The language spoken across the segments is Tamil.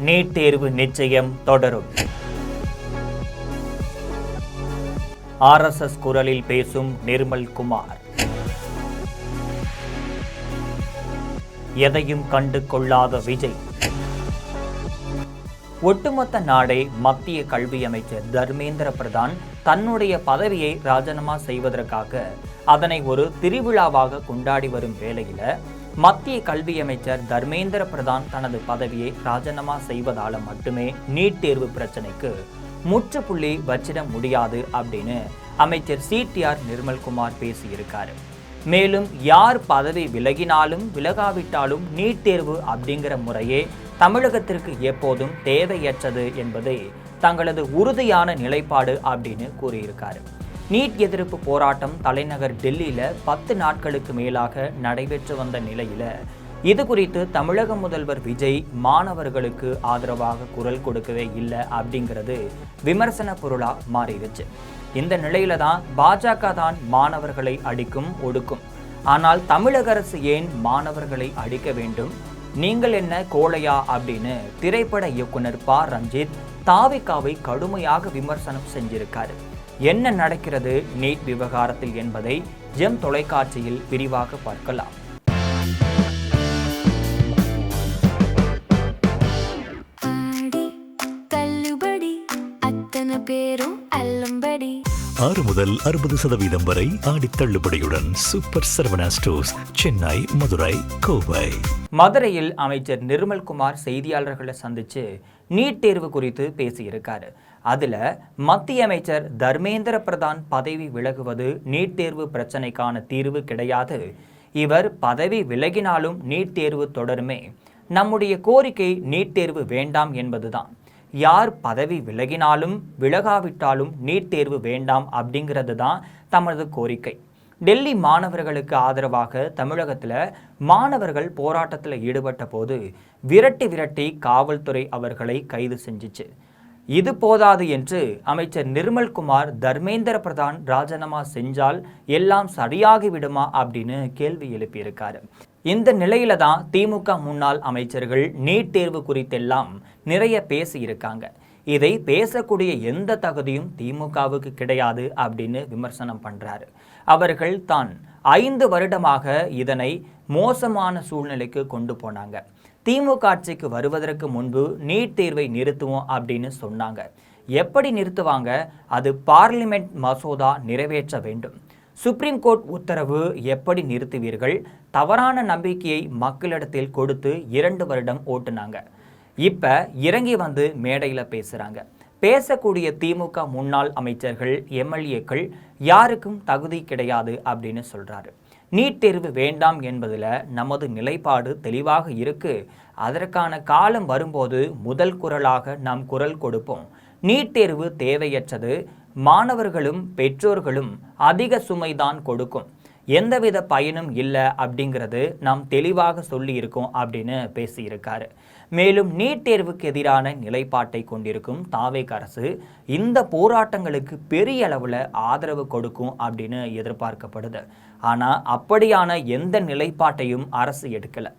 நீட் தேர்வு நிச்சயம் தொடரும். RSS குரலில் பேசும் நிர்மல் குமார். எதையும் கண்டு கொள்ளாத விஜய். ஒட்டுமொத்த நாடே மத்திய கல்வி அமைச்சர் தர்மேந்திர பிரதான் தன்னுடைய பதவியை ராஜினாமா செய்வதற்காக அதனை ஒரு திருவிழாவாக கொண்டாடி வரும் வேளையில மத்திய கல்வி அமைச்சர் தர்மேந்திர பிரதான் தனது பதவியை ராஜினாமா செய்வதால மட்டுமே நீட் தேர்வு பிரச்சனைக்கு முற்றுப்புள்ளி வச்சிட முடியாது அப்படின்னு அமைச்சர் CTR நிர்மல்குமார் பேசியிருக்காரு. மேலும் யார் பதவி விலகினாலும் விலகாவிட்டாலும் நீட் தேர்வு அப்படிங்கிற முறையே தமிழகத்திற்கு எப்போதும் தேவையற்றது என்பதை தங்களது உறுதியான நிலைப்பாடு அப்படின்னு கூறியிருக்காரு. நீட் எதிர்ப்பு போராட்டம் தலைநகர் டெல்லியில 10 நாட்களுக்கு மேலாக நடைபெற்று வந்த நிலையில இது குறித்து தமிழக முதல்வர் விஜய் மாணவர்களுக்கு ஆதரவாக குரல் கொடுக்கவே இல்லை அப்படிங்கிறது விமர்சன பொருளா மாறிடுச்சு. இந்த நிலையில தான் பாஜக தான் மாணவர்களை அடிக்கும் ஒடுக்கும். ஆனால் தமிழக அரசு ஏன் மாணவர்களை அடிக்க வேண்டும்? நீங்கள் என்ன கோழையா அப்படின்னு திரைப்பட இயக்குனர் ப. ரஞ்சித் தாவிகாவை கடுமையாக விமர்சனம் செஞ்சிருக்காரு. என்ன நடக்கிறது நீட் விவகாரத்தில் என்பதை ஜெம் தொலைக்காட்சியில் விரிவாக பார்க்கலாம். ஆறு முதல் 60% வரை ஆடி தள்ளுபடியுடன் சூப்பர் சரவணா ஸ்டோர்ஸ், சென்னை, மதுரை, கோவை. மதுரையில் அமைச்சர் நிர்மல்குமார் செய்தியாளர்களை சந்திச்சு நீட் தேர்வு குறித்து பேசியிருக்காரு. அதுல மத்திய அமைச்சர் தர்மேந்திர பிரதான் பதவி விலகுவது நீட் தேர்வு பிரச்சனைக்கான தீர்வு கிடையாது. இவர் பதவி விலகினாலும் நீட் தேர்வு தொடருமே. நம்முடைய கோரிக்கை நீட் தேர்வு வேண்டாம் என்பதுதான். யார் பதவி விலகினாலும் விலகாவிட்டாலும் நீட் தேர்வு வேண்டாம் அப்படிங்கிறது தான் தமது கோரிக்கை. டெல்லி மாணவர்களுக்கு ஆதரவாக தமிழகத்தில் மாணவர்கள் போராட்டத்தில் ஈடுபட்ட போது விரட்டி காவல்துறை அவர்களை கைது செஞ்சிச்சு. இது போதாது என்று அமைச்சர் நிர்மல்குமார் தர்மேந்திர பிரதான் ராஜினாமா செஞ்சால் எல்லாம் சரியாகி விடுமா அப்படின்னு கேள்வி எழுப்பியிருக்காரு. இந்த நிலையில தான் திமுக முன்னாள் அமைச்சர்கள் நீட் தேர்வு குறித்தெல்லாம் நிறைய பேசியிருக்காங்க. இதை பேசக்கூடிய எந்த தகுதியும் திமுகவுக்கு கிடையாது அப்படின்னு விமர்சனம் பண்றாரு. அவர்கள் தான் 5 வருடமாக இதனை மோசமான சூழ்நிலைக்கு கொண்டு போனாங்க. திமுக ஆட்சிக்கு வருவதற்கு முன்பு நீட் தேர்வை நிறுத்துவோம் அப்படின்னு சொன்னாங்க. எப்படி நிறுத்துவாங்க? அது பார்லிமெண்ட் மசோதா நிறைவேற்ற வேண்டும். சுப்ரீம் கோர்ட் உத்தரவு எப்படி நிறுத்துவீர்கள்? தவறான நம்பிக்கையை மக்களிடத்தில் கொடுத்து 2 வருடம் ஓட்டுனாங்க. இப்ப இறங்கி வந்து மேடையில் பேசுறாங்க. பேசக்கூடிய திமுக முன்னாள் அமைச்சர்கள், MLAக்கள் யாருக்கும் தகுதி கிடையாது அப்படின்னு சொல்றாரு. நீட் தேர்வு வேண்டாம் என்பதில் நமது நிலைப்பாடு தெளிவாக இருக்கு. அதற்கான காலம் வரும்போது முதல் குரலாக நாம் குரல் கொடுப்போம். நீட் தேர்வு தேவையற்றது. மாணவர்களும் பெற்றோர்களும் அதிக சுமைதான் கொடுக்கும். எந்தவித பயனும் இல்லை அப்படிங்கிறது நாம் தெளிவாக சொல்லி இருக்கோம் அப்படின்னு பேசியிருக்காரு. மேலும் நீட் தேர்வுக்கு எதிரான நிலைப்பாட்டை கொண்டிருக்கும் தாவேக அரசு இந்த போராட்டங்களுக்கு பெரிய அளவில் ஆதரவு கொடுக்கும் அப்படின்னு எதிர்பார்க்கப்படுது. ஆனால் அப்படியான எந்த நிலைப்பாட்டையும் அரசு எடுக்கலை.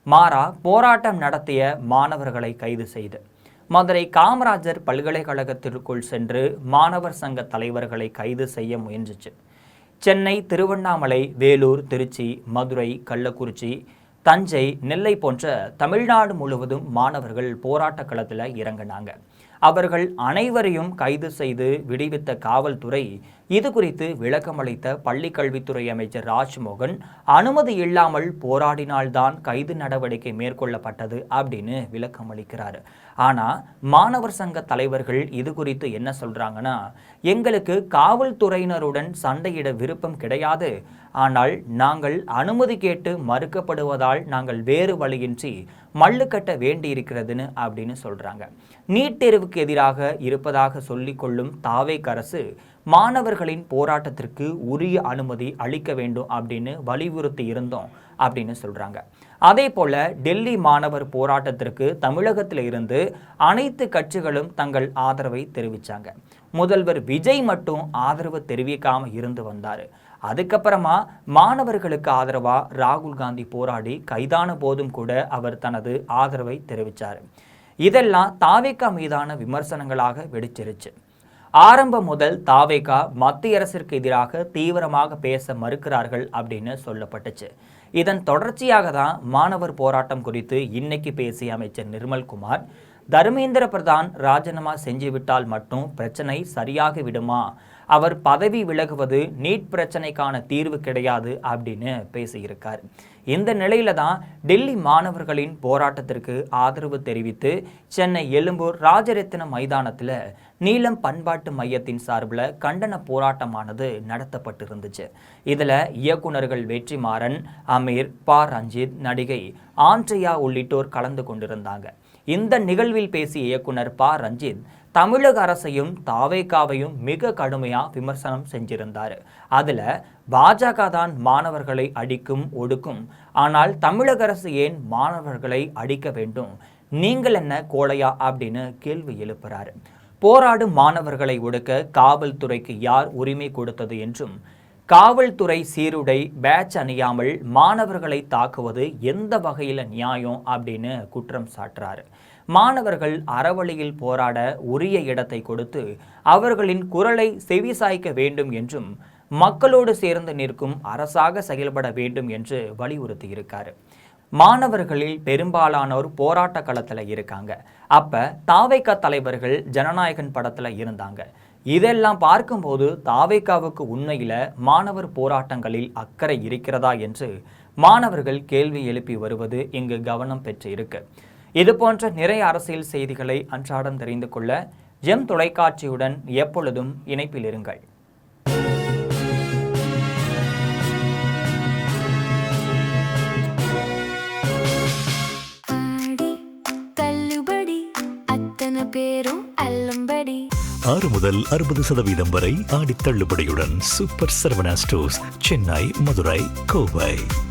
மாறா போராட்டம் நடத்திய மாணவர்களை கைது செய்து மதுரை காமராஜர் பல்கலைக்கழகத்திற்குள் சென்று மாணவர் சங்க தலைவர்களை கைது செய்ய முயன்றுச்சு. சென்னை, திருவண்ணாமலை, வேலூர், திருச்சி, மதுரை, கள்ளக்குறிச்சி, தஞ்சை, நெல்லை போன்ற தமிழ்நாடு முழுவதும் மாணவர்கள் போராட்ட களத்தில் இறங்கினாங்க. அவர்கள் அனைவரையும் கைது செய்து விடுவித்த காவல்துறை இது குறித்து விளக்கமளித்த பள்ளிக்கல்வித்துறை அமைச்சர் ராஜ்மோகன் அனுமதி இல்லாமல் போராடினால்தான் கைது நடவடிக்கை மேற்கொள்ளப்பட்டது அப்படின்னு விளக்கமளிக்கிறாரு. ஆனால் மாணவர் சங்க தலைவர்கள் இது குறித்து என்ன சொல்றாங்கன்னா, எங்களுக்கு காவல்துறையினருடன் சண்டையிட விருப்பம் கிடையாது. ஆனால் நாங்கள் அனுமதி கேட்டு மறுக்கப்படுவதால் நாங்கள் வேறு வழியின்றி மல்லு கட்ட வேண்டியிருக்கிறதுன்னு அப்படின்னு சொல்றாங்க. நீட் தேர்வுக்கு எதிராக இருப்பதாக சொல்லிக்கொள்ளும் தாவேக அரசு மாணவர்களின் போராட்டத்திற்கு உரிய அனுமதி அளிக்க வேண்டும் அப்படின்னு வலியுறுத்தி இருந்தோம் அப்படின்னு சொல்றாங்க. அதே போல டெல்லி மாணவர் போராட்டத்திற்கு தமிழகத்தில் இருந்து அனைத்து கட்சிகளும் தங்கள் ஆதரவை தெரிவித்தாங்க. முதல்வர் விஜய் மட்டும் ஆதரவு தெரிவிக்காம இருந்து வந்தார். அதுக்கப்புறமா மாணவர்களுக்கு ஆதரவாக ராகுல் காந்தி போராடி கைதான போதும் கூட அவர் தனது ஆதரவை தெரிவித்தார். இதெல்லாம் தாவேகா மீதான விமர்சனங்களாக வெடிச்சிருச்சு. ஆரம்பம் முதல் தாவேகா மத்திய அரசிற்கு எதிராக தீவிரமாக பேச மறுக்கிறார்கள் அப்படின்னு சொல்லப்பட்டுச்சு. இதன் தொடர்ச்சியாக தான் மாணவர் போராட்டம் குறித்து இன்னைக்கு பேசிய அமைச்சர் நிர்மல்குமார், தர்மேந்திர பிரதான் ராஜினாமா செஞ்சுவிட்டால் மட்டும் பிரச்சனை சரியாகி விடுமா, அவர் பதவி விலகுவது நீட் பிரச்சனைக்கான தீர்வு கிடையாது அப்படின்னு பேசியிருக்கார். இந்த நிலையில தான் டெல்லி மாணவர்களின் போராட்டத்திற்கு ஆதரவு தெரிவித்து சென்னை எழும்பூர் ராஜரத்தின மைதானத்தில் நீலம் பண்பாட்டு மையத்தின் சார்பில் கண்டன போராட்டமானது நடத்தப்பட்டிருந்துச்சு. இதில் இயக்குநர்கள் வெற்றிமாறன், அமீர், பா ரஞ்சித், நடிகை ஆண்ட்ரியா உள்ளிட்டோர் கலந்து கொண்டிருந்தாங்க. இந்த நிகழ்வில் பேசிய இயக்குனர் பா ரஞ்சித் தமிழக அரசையும் தாவேகாவையும் மிக கடுமையாக விமர்சனம் செஞ்சிருந்தார். அதில் பாஜக தான் மாணவர்களை அடிக்கும் ஒடுக்கும், ஆனால் தமிழக அரசு ஏன் மாணவர்களை அடிக்க வேண்டும், நீங்கள் என்ன கோழையா அப்படின்னு கேள்வி எழுப்புறாரு. போராடும் மாணவர்களை ஒடுக்க காவல்துறைக்கு யார் உரிமை கொடுத்தது என்றும், காவல்துறை சீருடை பேட்ச் அணியாமல் மாணவர்களை தாக்குவது எந்த வகையில் நியாயம் அப்படின்னு குற்றம் சாட்டுறாரு. மாணவர்கள் அறவழியில் போராட உரிய இடத்தை கொடுத்து அவர்களின் குரலை செவிசாய்க்க வேண்டும் என்றும், மக்களோடு சேர்ந்து நிற்கும் அரசாக செயல்பட வேண்டும் என்று வலியுறுத்தியிருக்காரு. மாணவர்களில் பெரும்பாலானோர் போராட்ட களத்தில் இருக்காங்க. அப்ப தாவேகா தலைவர்கள் ஜனநாயகன் படத்தில் இருந்தாங்க. இதெல்லாம் பார்க்கும்போது தாவேகாவுக்கு உண்மையில மாணவர் போராட்டங்களில் அக்கறை இருக்கிறதா என்று மாணவர்கள் கேள்வி எழுப்பி வருவது இங்கு கவனம் பெற்று இருக்கு. இது போன்ற நிறைய அரசியல் செய்திகளை அன்றாடம் தெரிந்து கொள்ள ஜெம் தொலைக்காட்சியுடன் எப்பொழுதும் இணைப்பில் இருங்கள். பேரும் 6 முதல் 60% வரை ஆடி தள்ளுபடியுடன் சூப்பர் சரவணா ஸ்டோர்ஸ், சென்னை, மதுரை, கோவை.